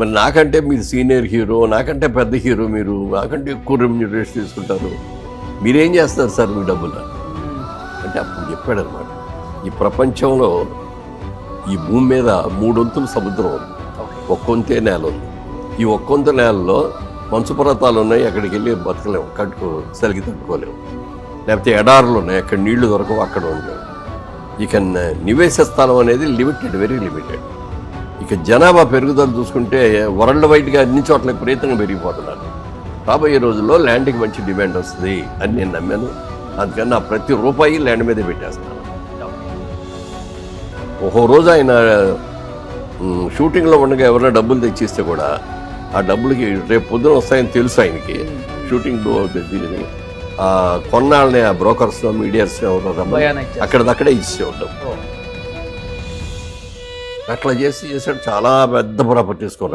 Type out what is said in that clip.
మరి నాకంటే మీరు సీనియర్ హీరో, నాకంటే పెద్ద హీరో, మీరు నాకంటే ఎక్కువ రెమ్యూనరేషన్ తీసుకుంటారు, మీరేం చేస్తారు సార్ మీ డబ్బులు అంటే అప్పుడు చెప్పాడు అనమాట, ఈ ప్రపంచంలో ఈ భూమి మీద 3 వంతులు సముద్రం ఉంది, ఒక్కొంతే నేల ఉంది. ఈ ఒక్కొంత నేలలో మంచు పర్వతాలు ఉన్నాయి, అక్కడికి వెళ్ళి బతకలేము, చలికి తట్టుకోలేము. లేకపోతే ఎడారులు ఉన్నాయి, అక్కడ నీళ్లు దొరకవు, అక్కడ ఉండలేము. ఇక నివేశ స్థలం అనేది లిమిటెడ్, వెరీ లిమిటెడ్. ఇక జనాభా పెరుగుదల చూసుకుంటే వరల్డ్ వైడ్గా అన్ని చోట్ల విపరీతంగా పెరిగిపోతున్నారు. రాబోయే రోజుల్లో ల్యాండ్కి మంచి డిమాండ్ వస్తుంది అని నేను నమ్మాను. అందుకని నా ప్రతి రూపాయి ల్యాండ్ మీదే పెట్టేస్తాను. ఒక్కో రోజు ఆయన షూటింగ్లో ఉండగా ఎవరైనా డబ్బులు తెచ్చిస్తే కూడా ఆ డబ్బులకి రేపు పొద్దున వస్తాయని తెలుసు ఆయనకి. షూటింగ్ దీనిని కొన్నాళ్ళని ఆ బ్రోకర్స్ మీడియాస్ అక్కడక్కడే ఇచ్చే ఉంటాం. అట్లా చేసాడు. చాలా పెద్ద ప్రాపర్టీస్ కొన్నాడు.